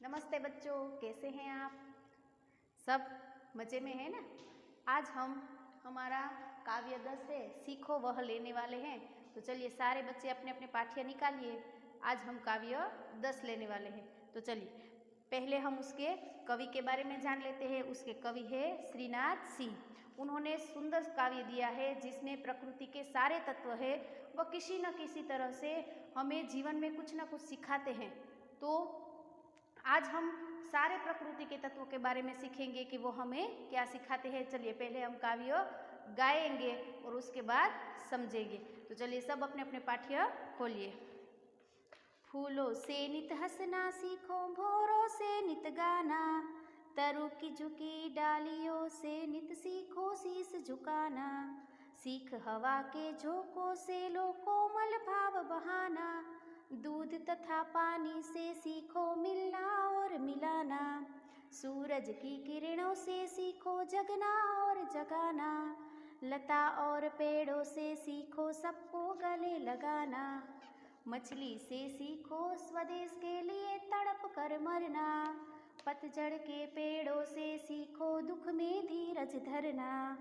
नमस्ते बच्चों, कैसे हैं आप सब? मज़े में हैं ना? आज हम हमारा काव्य 10 है सीखो वह लेने वाले हैं। तो चलिए सारे बच्चे अपने अपने पाठ्य निकालिए। आज हम काव्य 10 लेने वाले हैं। तो चलिए पहले हम उसके कवि के बारे में जान लेते हैं। उसके कवि है श्रीनाथ सिंह। उन्होंने सुंदर काव्य दिया है जिसमें प्रकृति के सारे तत्व है। वह किसी न किसी तरह से हमें जीवन में कुछ न कुछ सिखाते हैं। तो आज हम सारे प्रकृति के तत्वों के बारे में सीखेंगे कि वो हमें क्या सिखाते हैं। चलिए पहले हम काव्य गाएंगे और उसके बाद समझेंगे। तो चलिए सब अपने अपने पाठ्य खोलिए। फूलों से नित हंसना सीखो, भौरों से नित गाना, तरु की झुकी डालियों से नित सीखो शीस झुकाना, सीख हवा के झोंकों से लो कोमल भाव बहाना, दूध तथा पानी से सीखो मिलना और मिलाना, सूरज की किरणों से सीखो जगना और जगाना, लता और पेड़ों से सीखो सबको गले लगाना, मछली से सीखो स्वदेश के लिए तड़प कर मरना, पतझड़ के पेड़ों से सीखो दुख में धीरज धरना,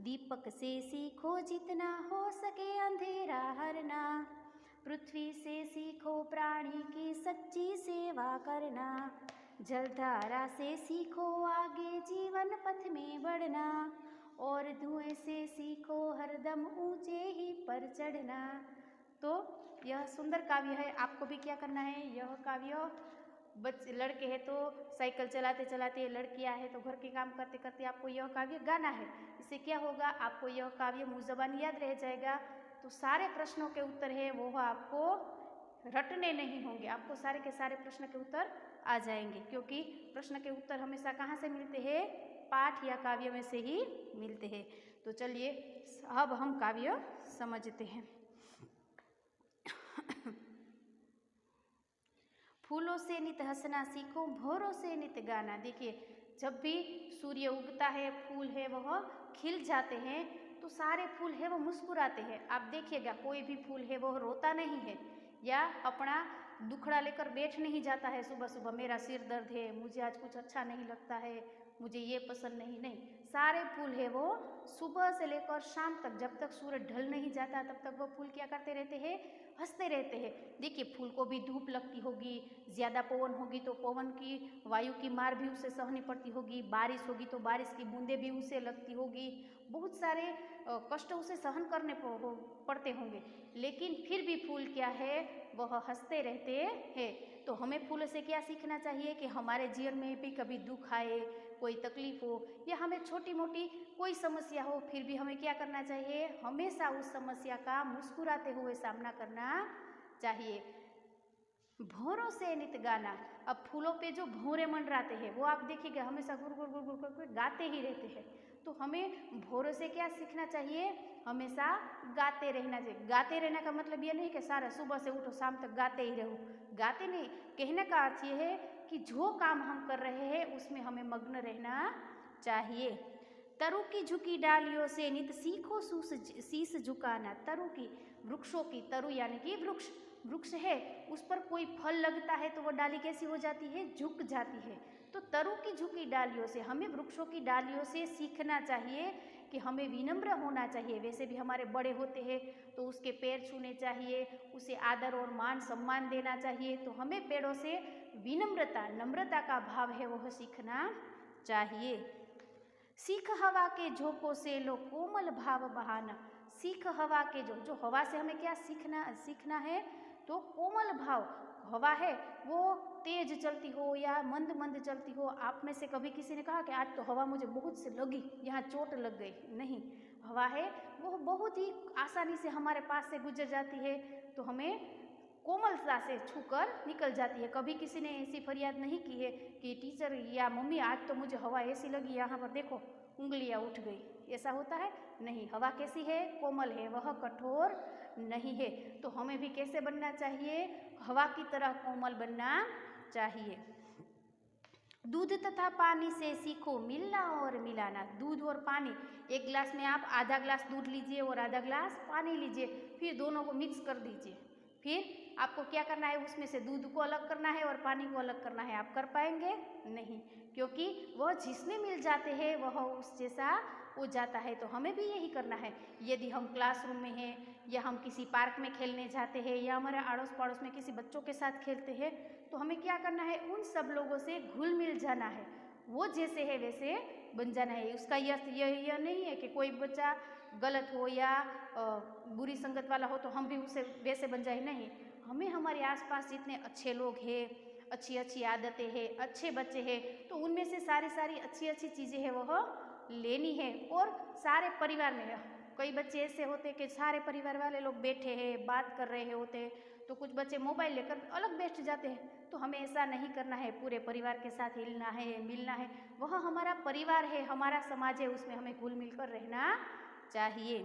दीपक से सीखो जितना हो सके अंधेरा हरना, पृथ्वी से सीखो प्राणी की सच्ची सेवा करना, जलधारा से सीखो आगे जीवन पथ में बढ़ना, और धुएं से सीखो हरदम ऊंचे ही पर चढ़ना। तो यह सुंदर काव्य है। आपको भी क्या करना है? यह काव्य बच्चे लड़के हैं तो साइकिल चलाते चलाते, लड़कियां हैं तो घर के काम करते करते आपको यह काव्य गाना है। इससे क्या होगा? आपको यह काव्य मुँह ज़बान याद रह जाएगा। तो सारे प्रश्नों के उत्तर है वो आपको रटने नहीं होंगे। आपको सारे के सारे प्रश्न के उत्तर आ जाएंगे, क्योंकि प्रश्न के उत्तर हमेशा कहाँ से मिलते हैं? पाठ या काव्य में से ही मिलते हैं। तो चलिए अब हम काव्य समझते हैं। फूलों से नित हंसना सीखो, भौरों से नित गाना। देखिए जब भी सूर्य उगता है, फूल है वह खिल जाते हैं, तो सारे फूल है वो मुस्कुराते हैं। आप देखिएगा कोई भी फूल है वह रोता नहीं है या अपना दुखड़ा लेकर बैठ नहीं जाता है सुबह सुबह, मेरा सिर दर्द है, मुझे आज कुछ अच्छा नहीं लगता है, मुझे ये पसंद नहीं। सारे फूल है वो सुबह से लेकर शाम तक, जब तक सूरज ढल नहीं जाता तब तक वो फूल क्या करते रहते हैं? हंसते रहते हैं। देखिए फूल को भी धूप लगती होगी, ज़्यादा पवन होगी तो पवन की वायु की मार भी उसे सहनी पड़ती होगी, बारिश होगी तो बारिश की बूंदें भी उसे लगती होगी, बहुत सारे कष्ट उसे सहन करने पड़ते होंगे, लेकिन फिर भी फूल क्या है? वह हंसते रहते हैं। तो हमें फूलों से क्या सीखना चाहिए कि हमारे जीवन में भी कभी दुख आए, कोई तकलीफ हो या हमें छोटी मोटी कोई समस्या हो, फिर भी हमें क्या करना चाहिए? हमेशा उस समस्या का मुस्कुराते हुए सामना करना चाहिए। भौरों से नित गाना। अब फूलों पे जो भौरे मंडराते हैं वो आप देखिएगा हमेशा गुर गुर गुर गुर गुर गाते ही रहते हैं। तो हमें भौरों से क्या सीखना चाहिए? हमेशा गाते रहना चाहिए। गाते रहने का मतलब ये नहीं कि सारा सुबह से उठो शाम तक गाते ही रहो, गाते नहीं। कहने का अर्थ ये है कि जो काम हम कर रहे हैं उसमें हमें मग्न रहना चाहिए। तरु की झुकी डालियों से नित सीखो शीस झुकाना। तरु की, वृक्षों की, तरु यानी कि वृक्ष है, उस पर कोई फल लगता है तो वो डाली कैसी हो जाती है? झुक जाती है। तो तरु की झुकी डालियों से, हमें वृक्षों की डालियों से सीखना चाहिए कि हमें विनम्र होना चाहिए। वैसे भी हमारे बड़े होते हैं तो उसके पैर छूने चाहिए, उसे आदर और मान सम्मान देना चाहिए। तो हमें पेड़ों से विनम्रता, नम्रता का भाव है वह सीखना चाहिए। सीख हवा के झोंकों से लो कोमल भाव बहाना। सीख हवा के जो हवा से हमें क्या सीखना है? तो कोमल भाव। हवा है वो तेज चलती हो या मंद मंद चलती हो, आप में से कभी किसी ने कहा कि आज तो हवा मुझे बहुत से लगी, यहाँ चोट लग गई? नहीं, हवा है वो बहुत ही आसानी से हमारे पास से गुजर जाती है, तो हमें कोमलता से छूकर निकल जाती है। कभी किसी ने ऐसी फरियाद नहीं की है कि टीचर या मम्मी आज तो मुझे हवा ऐसी लगी, यहाँ पर देखो उंगलियाँ उठ गई, ऐसा होता है? नहीं। हवा कैसी है? कोमल है, वह कठोर नहीं है। तो हमें भी कैसे बनना चाहिए? हवा की तरह कोमल बनना चाहिए। दूध तथा पानी से सीखो मिलना और मिलाना। दूध और पानी, एक गिलास में आप आधा गिलास दूध लीजिए और आधा गिलास पानी लीजिए, फिर दोनों को मिक्स कर दीजिए, फिर आपको क्या करना है, उसमें से दूध को अलग करना है और पानी को अलग करना है। आप कर पाएंगे नहीं, क्योंकि वह जिसमें मिल जाते हैं वह उस जैसा हो जाता है। तो हमें भी यही करना है। यदि हम क्लासरूम में हैं या हम किसी पार्क में खेलने जाते हैं या हमारे अड़ोस पड़ोस में किसी बच्चों के साथ खेलते हैं, तो हमें क्या करना है, उन सब लोगों से घुल मिल जाना है। वो जैसे है वैसे बन जाना है। उसका यह नहीं है कि कोई बच्चा गलत हो या बुरी संगत वाला हो तो हम भी उसे वैसे बन जाए, नहीं। हमें हमारे आसपास जितने अच्छे लोग हैं, अच्छी अच्छी आदतें हैं, अच्छे बच्चे हैं, तो उनमें से सारी अच्छी अच्छी चीज़ें हैं वह लेनी है। और सारे परिवार में कई बच्चे ऐसे होते हैं कि सारे परिवार वाले लोग बैठे हैं, बात कर रहे होते हैं, तो कुछ बच्चे मोबाइल लेकर अलग बैठ जाते हैं। तो हमें ऐसा नहीं करना है, पूरे परिवार के साथ हिलना है, मिलना है। वह हमारा परिवार है, हमारा समाज है, उसमें हमें घुल मिलकर रहना चाहिए।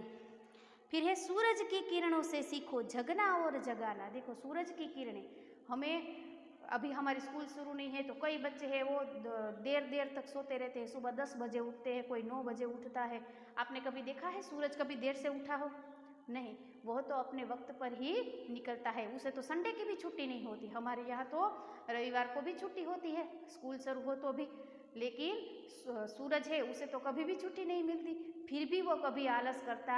फिर है सूरज की किरणों से सीखो जगना और जगाना। देखो सूरज की किरणें, हमें अभी हमारे स्कूल शुरू नहीं है तो कई बच्चे हैं वो देर तक सोते रहते हैं। सुबह 10 बजे उठते हैं, कोई 9 बजे उठता है। आपने कभी देखा है सूरज कभी देर से उठा हो? नहीं, वह तो अपने वक्त पर ही निकलता है। उसे तो संडे की भी छुट्टी नहीं होती। हमारे यहाँ तो रविवार को भी छुट्टी होती है, स्कूल शुरू हो तो भी। लेकिन सूरज है उसे तो कभी भी छुट्टी नहीं मिलती, फिर भी वो कभी आलस करता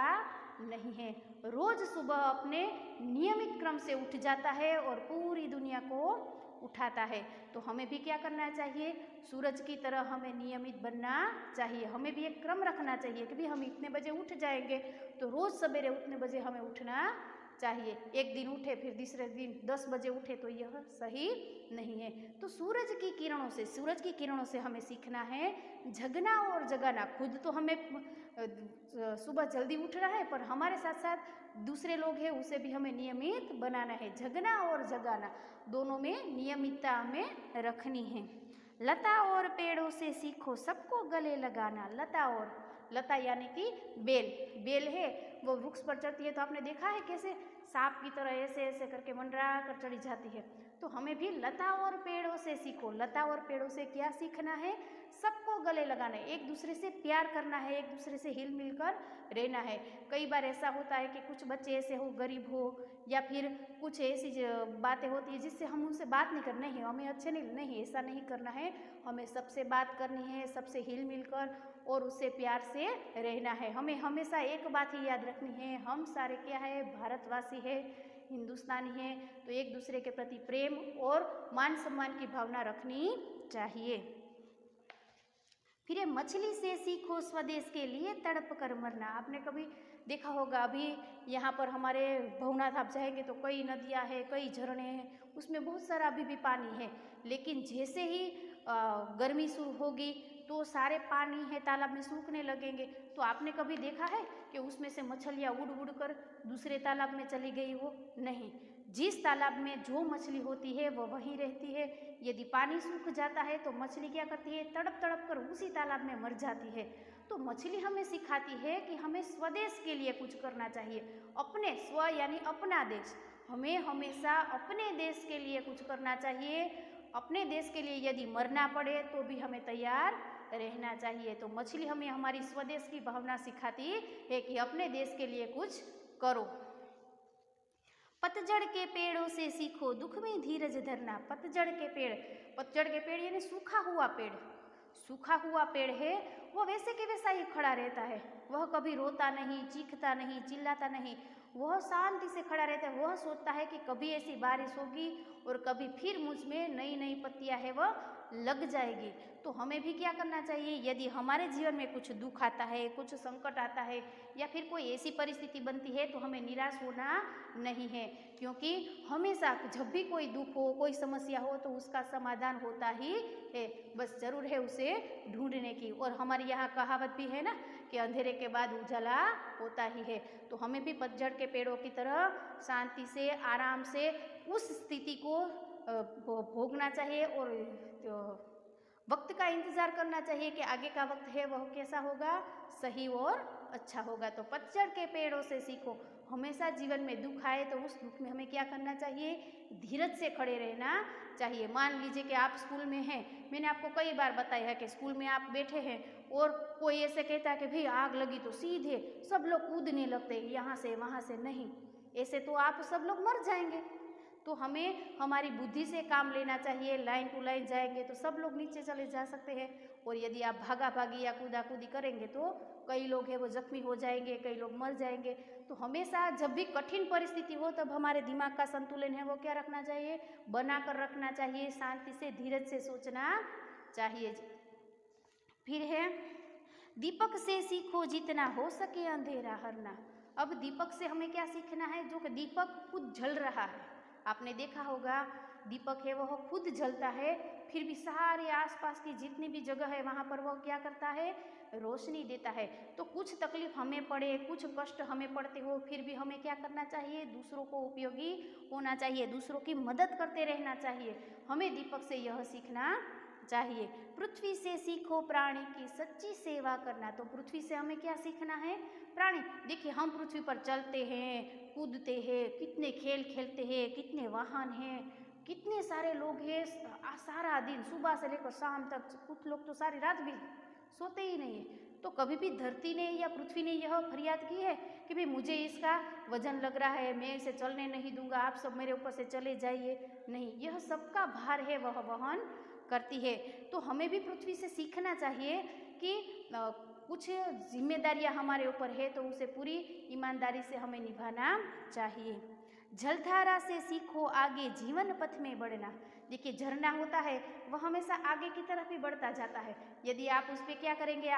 नहीं है। रोज सुबह अपने नियमित क्रम से उठ जाता है और पूरी दुनिया को उठाता है। तो हमें भी क्या करना चाहिए, सूरज की तरह हमें नियमित बनना चाहिए। हमें भी एक क्रम रखना चाहिए कि भी हम इतने बजे उठ जाएंगे, तो रोज़ सवेरे उतने बजे हमें उठना चाहिए। एक दिन उठे फिर दूसरे दिन 10 बजे उठे तो यह सही नहीं है। तो सूरज की किरणों से हमें सीखना है जगना और जगाना। खुद तो हमें सुबह जल्दी उठना है, पर हमारे साथ साथ दूसरे लोग हैं उसे भी हमें नियमित बनाना है। जगना और जगाना दोनों में नियमितता हमें रखनी है। लता और पेड़ों से सीखो सबको गले लगाना। लता यानी कि बेल है, वो वृक्ष पर चढ़ती है तो आपने देखा है कैसे सांप की तरह ऐसे ऐसे करके मंडरा कर चढ़ी जाती है। तो हमें भी लता और पेड़ों से सीखो। लता और पेड़ों से क्या सीखना है, सबको गले लगाना है, एक दूसरे से प्यार करना है, एक दूसरे से हिल मिलकर रहना है। कई बार ऐसा होता है कि कुछ बच्चे ऐसे हो, गरीब हो, या फिर कुछ ऐसी बातें होती है जिससे हम उनसे बात नहीं करना है, हमें अच्छे नहीं, ऐसा नहीं करना है। हमें सबसे बात करनी है, सबसे हिल मिलकर और उससे प्यार से रहना है। हमें हमेशा एक बात ही याद रखनी है, हम सारे क्या है, भारतवासी है, हिंदुस्तानी है। तो एक दूसरे के प्रति प्रेम और मान सम्मान की भावना रखनी चाहिए। फिर मछली से सीखो स्वदेश के लिए तड़प कर मरना। आपने कभी देखा होगा, अभी यहाँ पर हमारे भवनाथ आप जाएंगे तो कई नदियाँ हैं, कई झरने हैं, उसमें बहुत सारा अभी भी पानी है। लेकिन जैसे ही गर्मी शुरू होगी तो सारे पानी है तालाब में सूखने लगेंगे। तो आपने कभी देखा है कि उसमें से मछलियाँ उड़ कर दूसरे तालाब में चली गई हो? नहीं, जिस तालाब में जो मछली होती है वह वहीं रहती है। यदि पानी सूख जाता है तो मछली क्या करती है, तड़प कर उसी तालाब में मर जाती है। तो मछली हमें सिखाती है कि हमें स्वदेश के लिए कुछ करना चाहिए। अपने स्व यानी अपना देश, हमें हमेशा अपने देश के लिए कुछ करना चाहिए। अपने देश के लिए यदि मरना पड़े तो भी हमें तैयार रहना चाहिए। तो मछली हमें हमारी स्वदेश की भावना सिखाती है कि अपने देश के लिए कुछ करो। पतझड़ के पेड़ों से सीखो दुख में धीरज धरना। पतझड़ के पेड़ यानी सूखा हुआ पेड़ है, वह वैसे के वैसा ही खड़ा रहता है। वह कभी रोता नहीं, चीखता नहीं, चिल्लाता नहीं, वह शांति से खड़ा रहता है। वह सोचता है कि कभी ऐसी बारिश होगी और कभी फिर मुझ में नई नई पत्तियां है वह लग जाएगी। तो हमें भी क्या करना चाहिए, यदि हमारे जीवन में कुछ दुख आता है, कुछ संकट आता है या फिर कोई ऐसी परिस्थिति बनती है तो हमें निराश होना नहीं है। क्योंकि हमेशा जब भी कोई दुख हो, कोई समस्या हो तो उसका समाधान होता ही है, बस जरूर है उसे ढूंढने की। और हमारे यहाँ कहावत भी है ना कि अंधेरे के बाद उजाला होता ही है। तो हमें भी पतझड़ के पेड़ों की तरह शांति से, आराम से उस स्थिति को भोगना चाहिए और वक्त का इंतजार करना चाहिए कि आगे का वक्त है वह कैसा होगा, सही और अच्छा होगा। तो पतझड़ के पेड़ों से सीखो। हमेशा जीवन में दुख आए तो उस दुख में हमें क्या करना चाहिए, धीरज से खड़े रहना चाहिए। मान लीजिए कि आप स्कूल में हैं, मैंने आपको कई बार बताया है कि स्कूल में आप बैठे हैं और कोई ऐसे कहता है कि भाई आग लगी तो सीधे सब लोग कूदने लगते हैं, यहाँ से वहाँ से। नहीं, ऐसे तो आप सब लोग मर जाएंगे। तो हमें हमारी बुद्धि से काम लेना चाहिए। लाइन टू लाइन जाएंगे तो सब लोग नीचे चले जा सकते हैं, और यदि आप भागा भागी या कूदा कूदी करेंगे तो कई लोग हैं वो जख्मी हो जाएंगे, कई लोग मर जाएंगे। तो हमेशा जब भी कठिन परिस्थिति हो तब हमारे दिमाग का संतुलन है वो क्या रखना चाहिए, बना कर रखना चाहिए, शांति से धीरज से सोचना चाहिए। फिर है दीपक से सीखो जितना हो सके अंधेरा हरना। अब दीपक से हमें क्या सीखना है, जो कि दीपक खुद जल रहा है। आपने देखा होगा दीपक है वह खुद जलता है, फिर भी सारे आसपास की जितनी भी जगह है वहाँ पर वह क्या करता है, रोशनी देता है। तो कुछ तकलीफ हमें पड़े, कुछ कष्ट हमें पड़ते हो, फिर भी हमें क्या करना चाहिए, दूसरों को उपयोगी होना चाहिए, दूसरों की मदद करते रहना चाहिए। हमें दीपक से यह सीखना चाहिए। पृथ्वी से सीखो प्राणी की सच्ची सेवा करना। तो पृथ्वी से हमें क्या सीखना है, प्राणी। देखिए हम पृथ्वी पर चलते हैं, कूदते हैं, कितने खेल खेलते हैं, कितने वाहन हैं, कितने सारे लोग हैं, सारा दिन सुबह से लेकर शाम तक, कुछ लोग तो सारी रात भी सोते ही नहीं है। तो कभी भी धरती ने या पृथ्वी ने यह फरियाद की है कि भाई मुझे इसका वजन लग रहा है, मैं इसे चलने नहीं दूंगा, आप सब मेरे ऊपर से चले जाइए? नहीं, यह सबका भार है वह वहन करती है। तो हमें भी पृथ्वी से सीखना चाहिए कि कुछ जिम्मेदारियां हमारे ऊपर है तो उसे पूरी ईमानदारी से हमें निभाना चाहिए। जलधारा से सीखो आगे जीवन पथ में बढ़ना। देखिए झरना होता है वह हमेशा आगे की तरफ ही बढ़ता जाता है। यदि आप उस पर क्या करेंगे,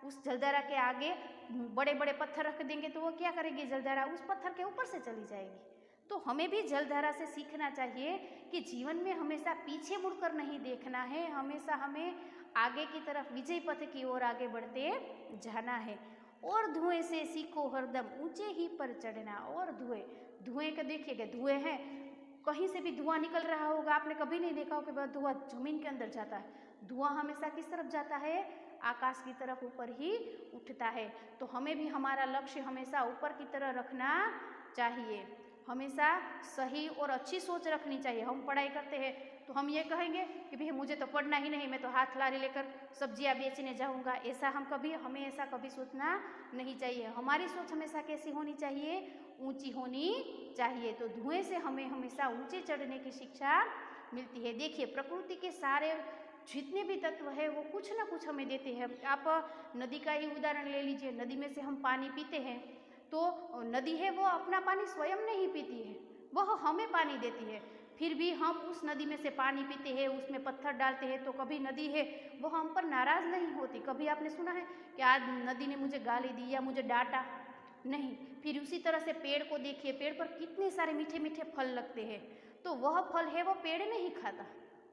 उस जलधारा के आगे बड़े बड़े पत्थर रख देंगे तो वो क्या करेगी, जलधारा उस पत्थर के ऊपर से चली जाएगी। तो हमें भी जलधारा से सीखना चाहिए कि जीवन में हमेशा पीछे मुड़कर नहीं देखना है, हमेशा हमें आगे की तरफ विजय पथ की ओर आगे बढ़ते जाना है। और धुएं से सीखो हरदम ऊंचे ही पर चढ़ना। और धुएं का देखिएगा, धुएं है कहीं से भी धुआं निकल रहा होगा, आपने कभी नहीं देखा हो कि वह धुआं जमीन के अंदर जाता है। धुआं हमेशा किस तरफ जाता है, आकाश की तरफ ऊपर ही उठता है। तो हमें भी हमारा लक्ष्य हमेशा ऊपर की तरह रखना चाहिए, हमेशा सही और अच्छी सोच रखनी चाहिए। हम पढ़ाई करते हैं तो हम ये कहेंगे कि भाई मुझे तो पढ़ना ही नहीं, मैं तो हाथ लारी लेकर सब्जियां बेचने जाऊंगा। हमें ऐसा कभी सोचना नहीं चाहिए। हमारी सोच हमेशा कैसी होनी चाहिए, ऊंची होनी चाहिए। तो धुएं से हमें हमेशा ऊंचे चढ़ने की शिक्षा मिलती है। देखिए प्रकृति के सारे जितने भी तत्व है वो कुछ ना कुछ हमें देते हैं। आप नदी का ही उदाहरण ले लीजिए, नदी में से हम पानी पीते हैं तो नदी है वो अपना पानी स्वयं नहीं पीती है, वह हमें पानी देती है। फिर भी हम उस नदी में से पानी पीते हैं, उसमें पत्थर डालते हैं, तो कभी नदी है वो हम पर नाराज़ नहीं होती। कभी आपने सुना है कि आज नदी ने मुझे गाली दी या मुझे डांटा? नहीं। फिर उसी तरह से पेड़ को देखिए, पेड़ पर कितने सारे मीठे मीठे फल लगते हैं, तो वह फल है वो पेड़ नहीं खाता,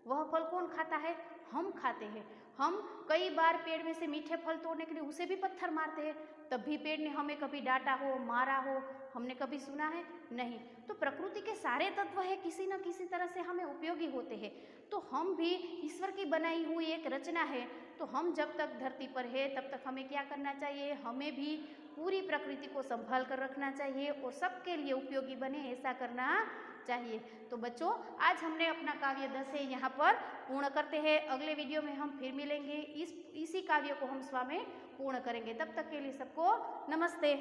वह फल कौन खाता है, हम खाते हैं। हम कई बार पेड़ में से मीठे फल तोड़ने के लिए उसे भी पत्थर मारते हैं, तब भी पेड़ ने हमें कभी डांटा हो, मारा हो, हमने कभी सुना है? नहीं। तो प्रकृति के सारे तत्व है किसी न किसी तरह से हमें उपयोगी होते हैं। तो हम भी ईश्वर की बनाई हुई एक रचना है। तो हम जब तक धरती पर है तब तक हमें क्या करना चाहिए, हमें भी पूरी प्रकृति को संभाल कर रखना चाहिए और सबके लिए उपयोगी बने ऐसा करना चाहिए। तो बच्चों आज हमने अपना काव्य 10 है यहाँ पर पूर्ण करते हैं। अगले वीडियो में हम फिर मिलेंगे, इसी काव्य को हम स्वयं पूर्ण करेंगे। तब तक के लिए सबको नमस्ते।